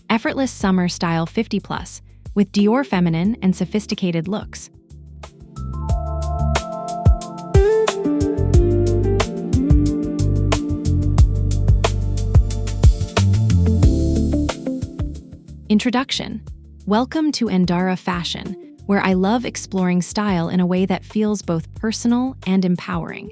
Effortless Summer Style 50 Plus with Dior feminine and sophisticated looks. Introduction. Welcome to Andara Fashion, where I love exploring style in a way that feels both personal and empowering.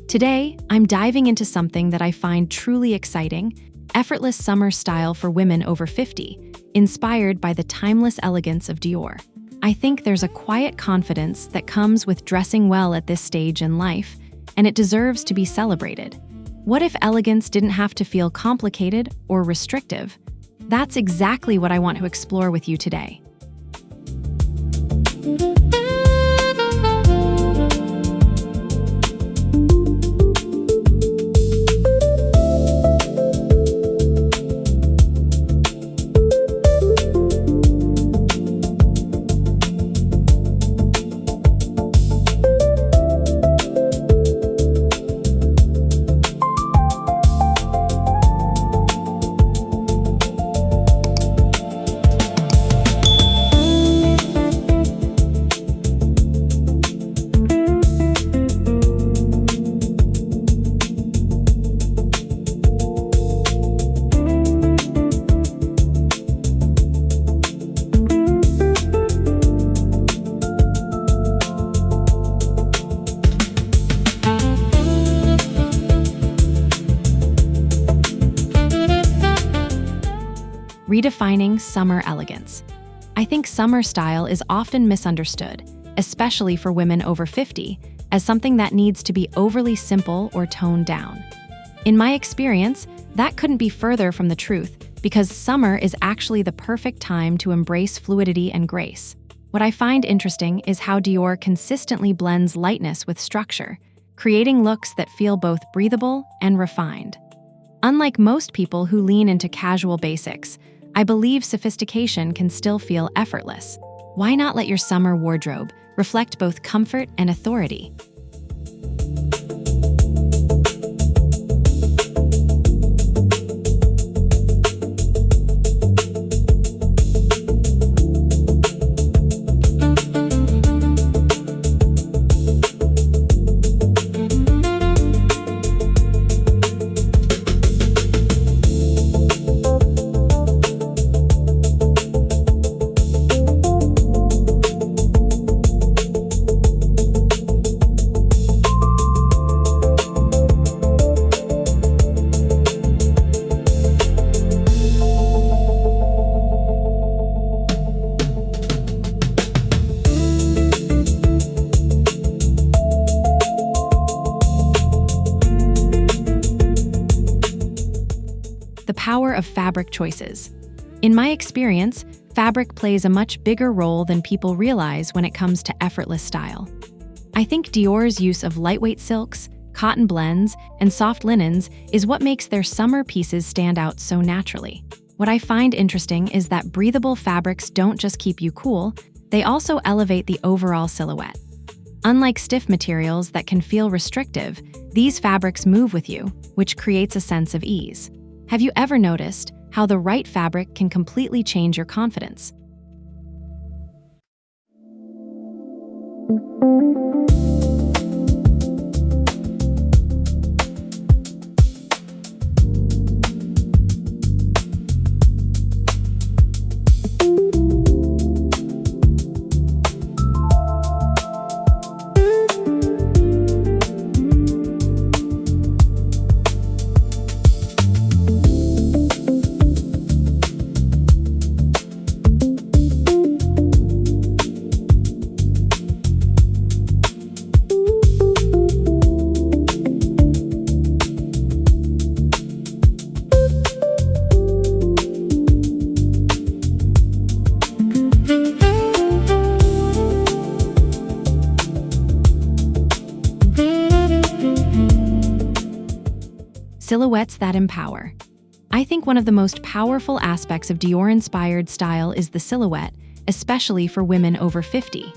Today, I'm diving into something that I find truly exciting: effortless summer style for women over 50, inspired by the timeless elegance of Dior. I think there's a quiet confidence that comes with dressing well at this stage in life, and it deserves to be celebrated. What if elegance didn't have to feel complicated or restrictive? That's exactly what I want to explore with you today. Redefining summer elegance. I think summer style is often misunderstood, especially for women over 50, as something that needs to be overly simple or toned down. In my experience, that couldn't be further from the truth, because summer is actually the perfect time to embrace fluidity and grace. What I find interesting is how Dior consistently blends lightness with structure, creating looks that feel both breathable and refined. Unlike most people who lean into casual basics, I believe sophistication can still feel effortless. Why not let your summer wardrobe reflect both comfort and authority? The power of fabric choices. In my experience, fabric plays a much bigger role than people realize when it comes to effortless style. I think Dior's use of lightweight silks, cotton blends, and soft linens is what makes their summer pieces stand out so naturally. What I find interesting is that breathable fabrics don't just keep you cool, they also elevate the overall silhouette. Unlike stiff materials that can feel restrictive, these fabrics move with you, which creates a sense of ease. Have you ever noticed how the right fabric can completely change your confidence? Silhouettes that empower. I think one of the most powerful aspects of Dior-inspired style is the silhouette, especially for women over 50.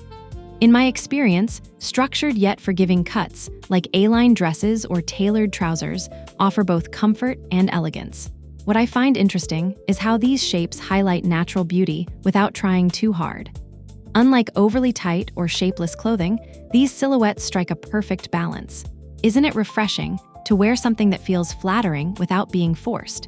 In my experience, structured yet forgiving cuts, like A-line dresses or tailored trousers, offer both comfort and elegance. What I find interesting is how these shapes highlight natural beauty without trying too hard. Unlike overly tight or shapeless clothing, these silhouettes strike a perfect balance. Isn't it refreshing to wear something that feels flattering without being forced?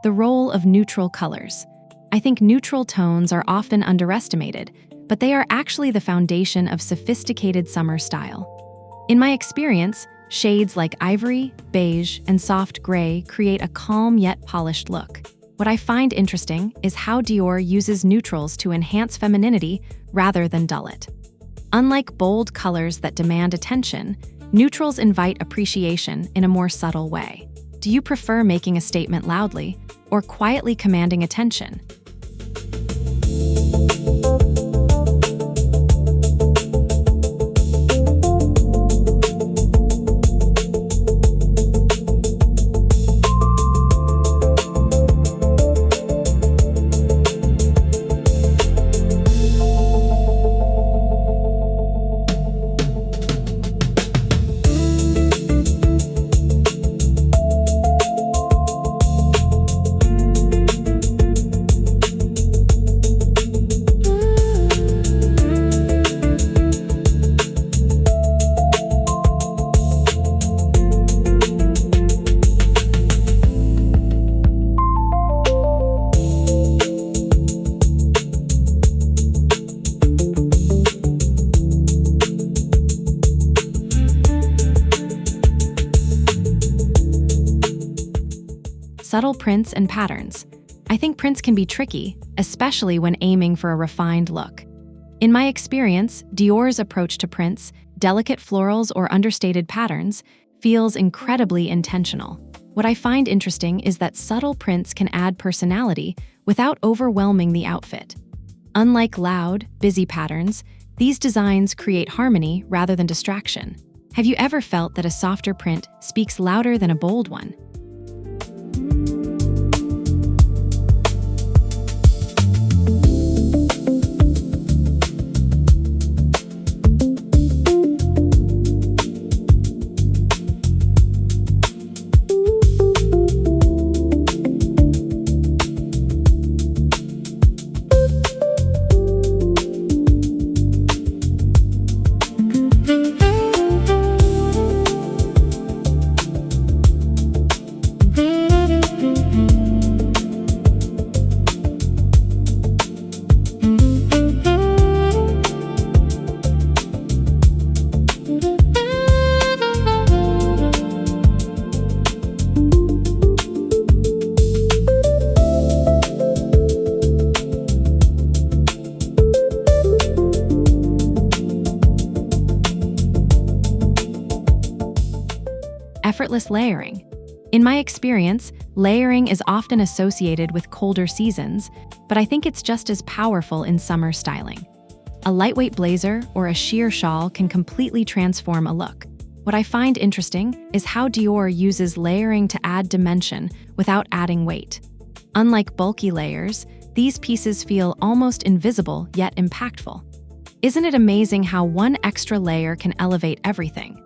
The role of neutral colors. I think neutral tones are often underestimated, but they are actually the foundation of sophisticated summer style. In my experience, shades like ivory, beige, and soft gray create a calm yet polished look. What I find interesting is how Dior uses neutrals to enhance femininity rather than dull it. Unlike bold colors that demand attention, neutrals invite appreciation in a more subtle way. Do you prefer making a statement loudly or quietly commanding attention? Subtle prints and patterns. I think prints can be tricky, especially when aiming for a refined look. In my experience, Dior's approach to prints, delicate florals or understated patterns, feels incredibly intentional. What I find interesting is that subtle prints can add personality without overwhelming the outfit. Unlike loud, busy patterns, these designs create harmony rather than distraction. Have you ever felt that a softer print speaks louder than a bold one? Effortless layering. In my experience, layering is often associated with colder seasons, but I think it's just as powerful in summer styling. A lightweight blazer or a sheer shawl can completely transform a look. What I find interesting is how Dior uses layering to add dimension without adding weight. Unlike bulky layers, these pieces feel almost invisible yet impactful. Isn't it amazing how one extra layer can elevate everything?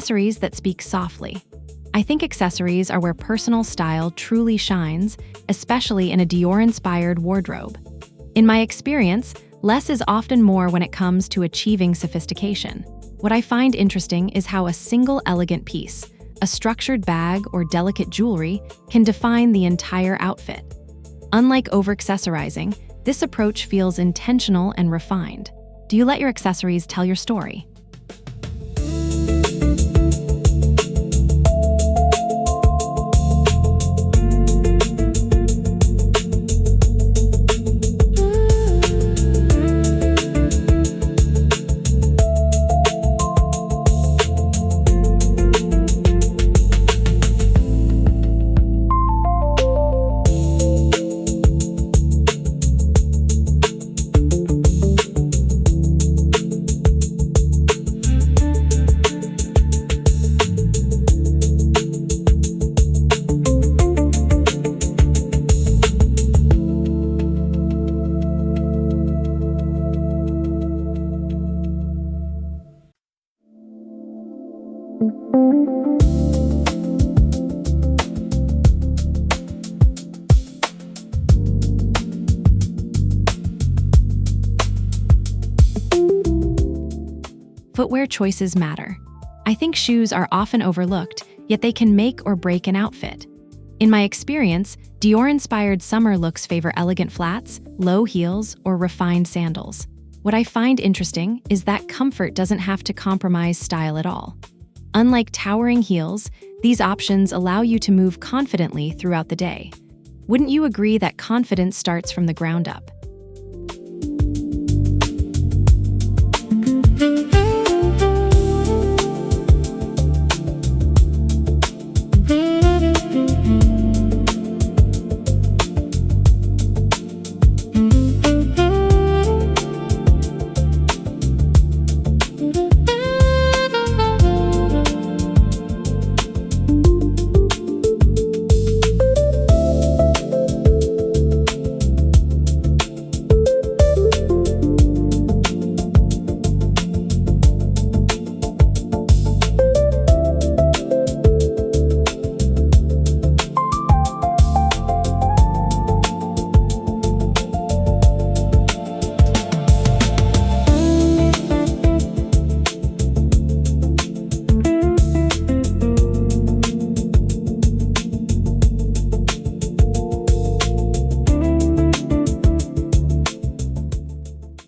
accessories that speak softly. I think accessories are where personal style truly shines, especially in a Dior-inspired wardrobe. In my experience, less is often more when it comes to achieving sophistication. What I find interesting is how a single elegant piece, a structured bag or delicate jewelry, can define the entire outfit. Unlike over-accessorizing, this approach feels intentional and refined. Do you let your accessories tell your story? Footwear choices matter. I think shoes are often overlooked, yet they can make or break an outfit. In my experience, Dior-inspired summer looks favor elegant flats, low heels, or refined sandals. What I find interesting is that comfort doesn't have to compromise style at all. Unlike towering heels, these options allow you to move confidently throughout the day. Wouldn't you agree that confidence starts from the ground up?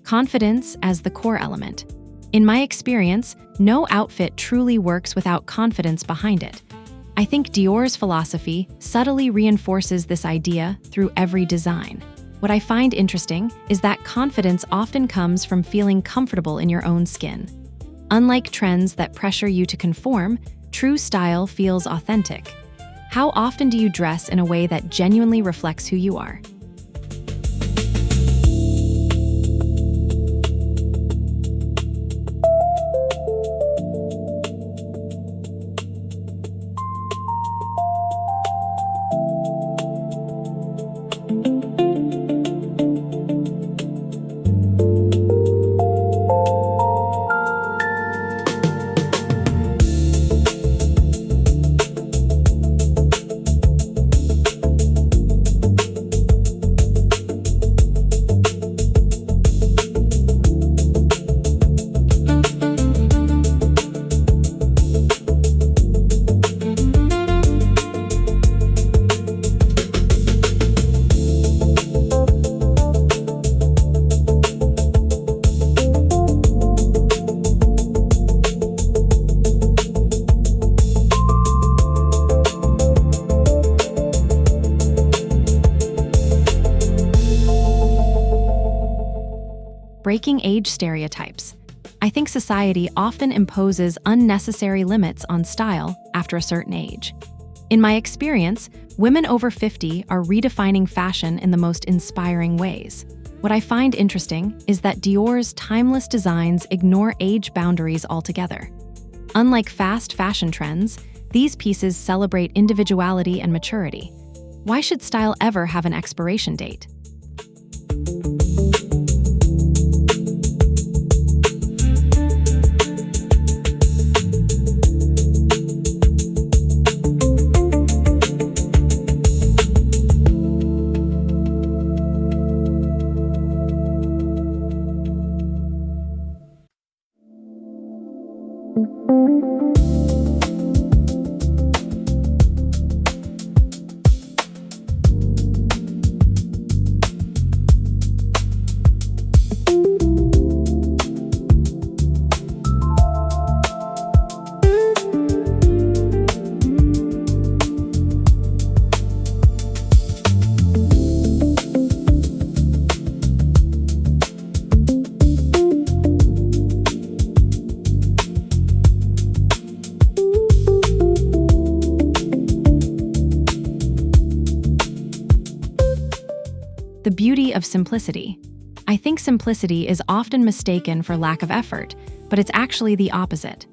Confidence as the core element. In my experience, no outfit truly works without confidence behind it. I think Dior's philosophy subtly reinforces this idea through every design. What I find interesting is that confidence often comes from feeling comfortable in your own skin. Unlike trends that pressure you to conform, true style feels authentic. How often do you dress in a way that genuinely reflects who you are? Breaking age stereotypes. I think society often imposes unnecessary limits on style after a certain age. In my experience, women over 50 are redefining fashion in the most inspiring ways. What I find interesting is that Dior's timeless designs ignore age boundaries altogether. Unlike fast fashion trends, these pieces celebrate individuality and maturity. Why should style ever have an expiration date? The beauty of simplicity. I think simplicity is often mistaken for lack of effort, but it's actually the opposite.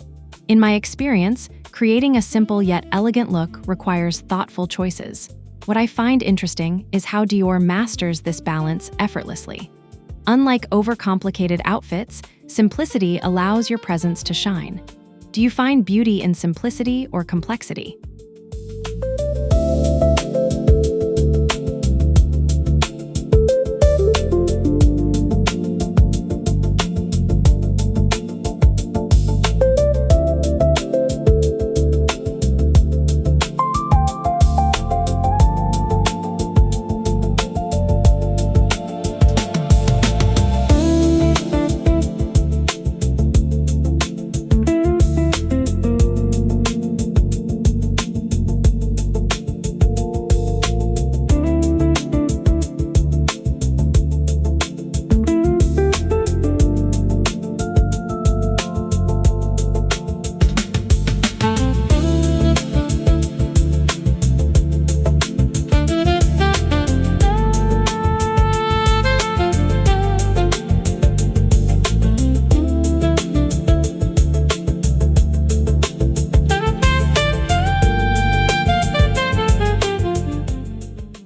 In my experience, creating a simple yet elegant look requires thoughtful choices. What I find interesting is how Dior masters this balance effortlessly. Unlike overcomplicated outfits, simplicity allows your presence to shine. Do you find beauty in simplicity or complexity?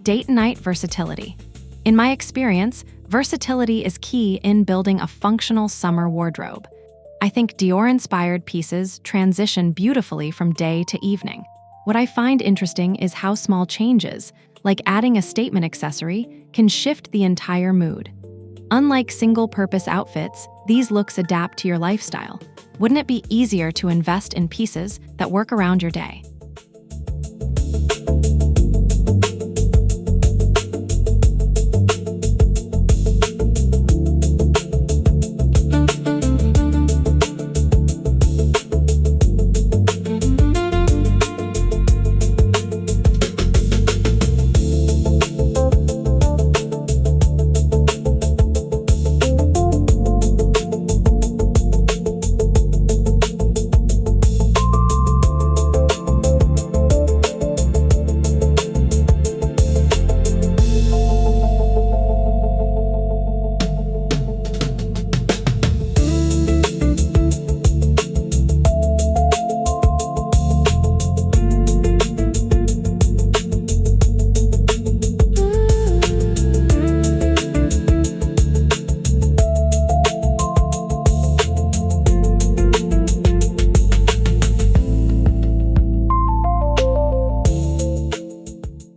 Date night versatility. In my experience, versatility is key in building a functional summer wardrobe. I think Dior-inspired pieces transition beautifully from day to evening. What I find interesting is how small changes, like adding a statement accessory, can shift the entire mood. Unlike single-purpose outfits, these looks adapt to your lifestyle. Wouldn't it be easier to invest in pieces that work around your day?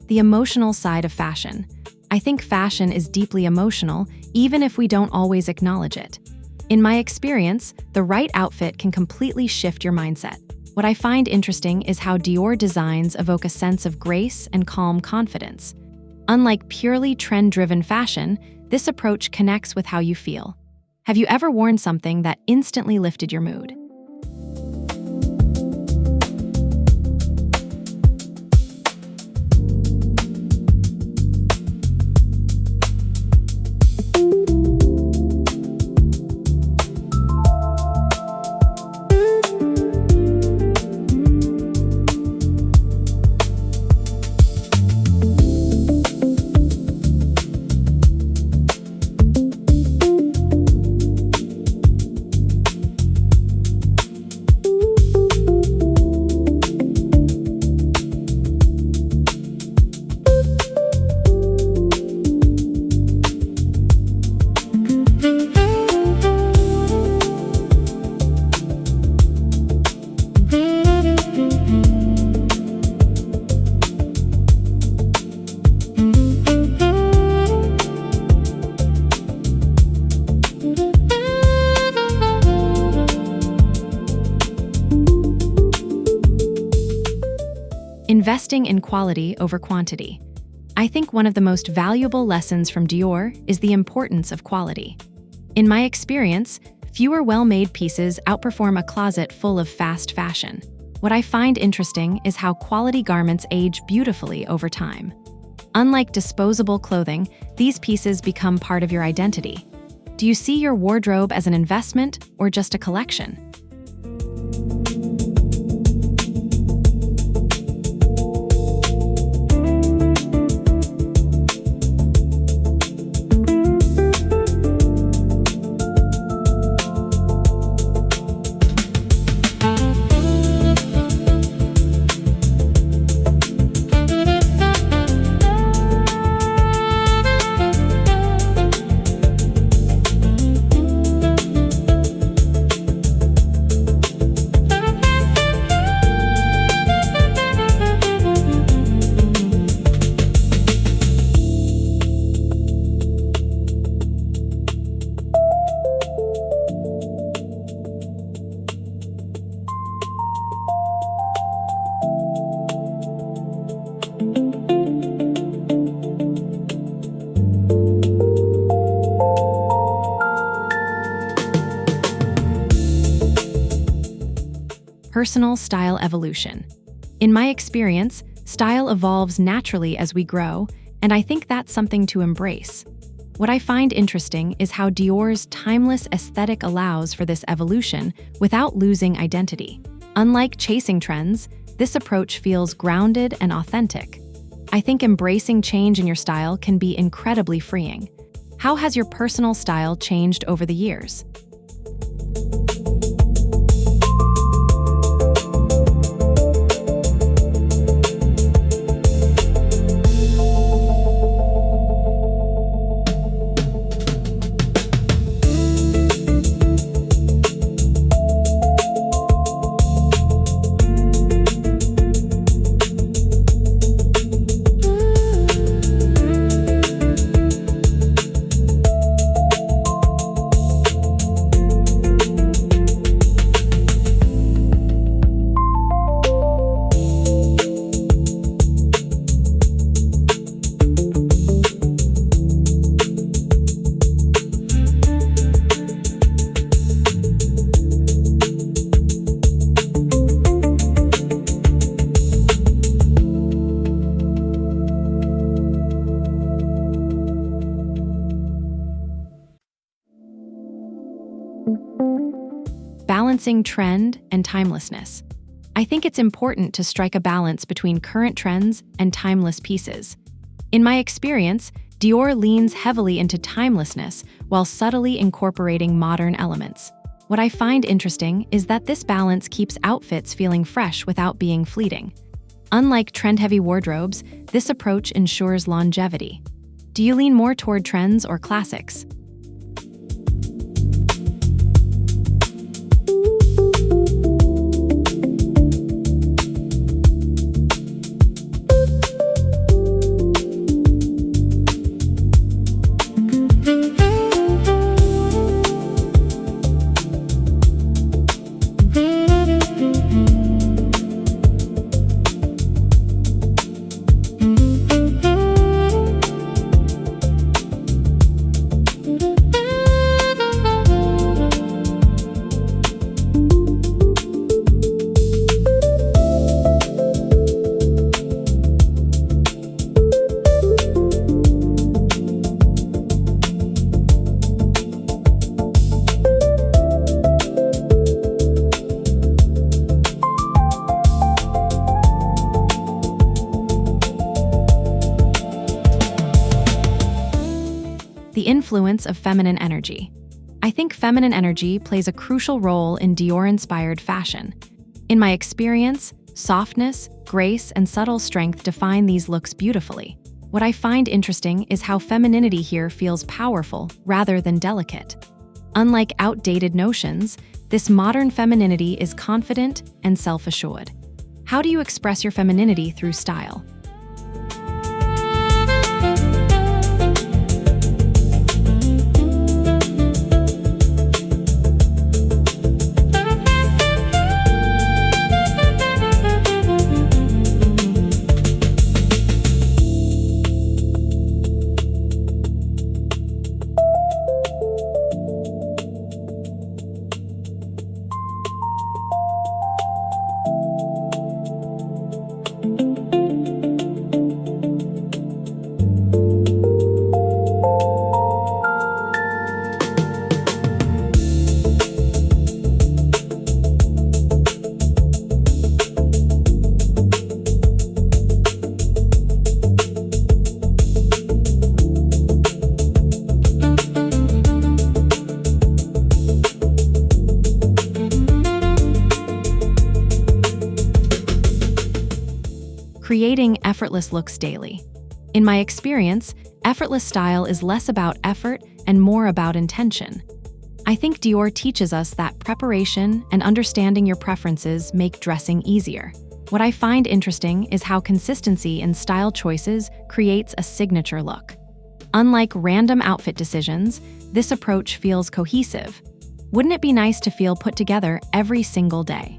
The emotional side of fashion. I think fashion is deeply emotional, even if we don't always acknowledge it. In my experience, the right outfit can completely shift your mindset. What I find interesting is how Dior designs evoke a sense of grace and calm confidence. Unlike purely trend-driven fashion, this approach connects with how you feel. Have you ever worn something that instantly lifted your mood? Investing in quality over quantity. I think one of the most valuable lessons from Dior is the importance of quality. In my experience, fewer well-made pieces outperform a closet full of fast fashion. What I find interesting is how quality garments age beautifully over time. Unlike disposable clothing, these pieces become part of your identity. Do you see your wardrobe as an investment or just a collection? Personal style evolution. In my experience, style evolves naturally as we grow, and I think that's something to embrace. What I find interesting is how Dior's timeless aesthetic allows for this evolution without losing identity. Unlike chasing trends, this approach feels grounded and authentic. I think embracing change in your style can be incredibly freeing. How has your personal style changed over the years? Balancing trend and timelessness. I think it's important to strike a balance between current trends and timeless pieces. In my experience, Dior leans heavily into timelessness while subtly incorporating modern elements. What I find interesting is that this balance keeps outfits feeling fresh without being fleeting. Unlike trend-heavy wardrobes, this approach ensures longevity. Do you lean more toward trends or classics? The influence of feminine energy. I think feminine energy plays a crucial role in Dior-inspired fashion. In my experience, softness, grace, and subtle strength define these looks beautifully. What I find interesting is how femininity here feels powerful rather than delicate. Unlike outdated notions, this modern femininity is confident and self-assured. How do you express your femininity through style? Creating effortless looks daily. In my experience, effortless style is less about effort and more about intention. I think Dior teaches us that preparation and understanding your preferences make dressing easier. What I find interesting is how consistency in style choices creates a signature look. Unlike random outfit decisions, this approach feels cohesive. Wouldn't it be nice to feel put together every single day?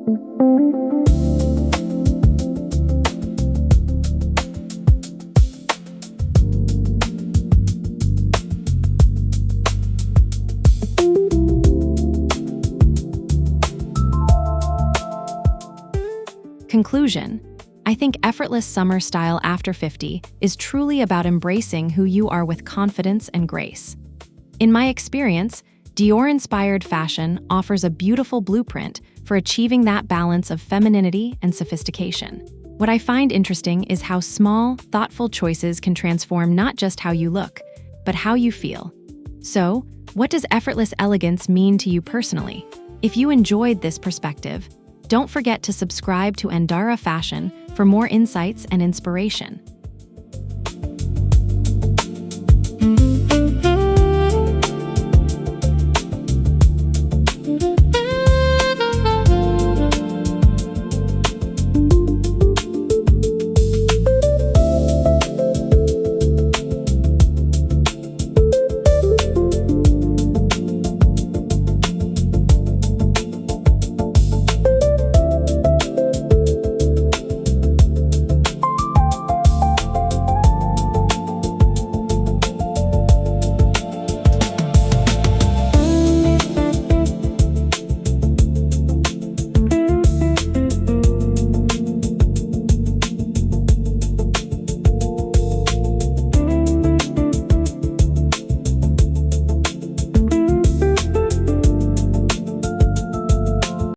Conclusion: I think effortless summer style after 50 is truly about embracing who you are with confidence and grace. In my experience, Dior-inspired fashion offers a beautiful blueprint for achieving that balance of femininity and sophistication. What I find interesting is how small, thoughtful choices can transform not just how you look, but how you feel. So, what does effortless elegance mean to you personally? If you enjoyed this perspective, don't forget to subscribe to Andara Fashion for more insights and inspiration.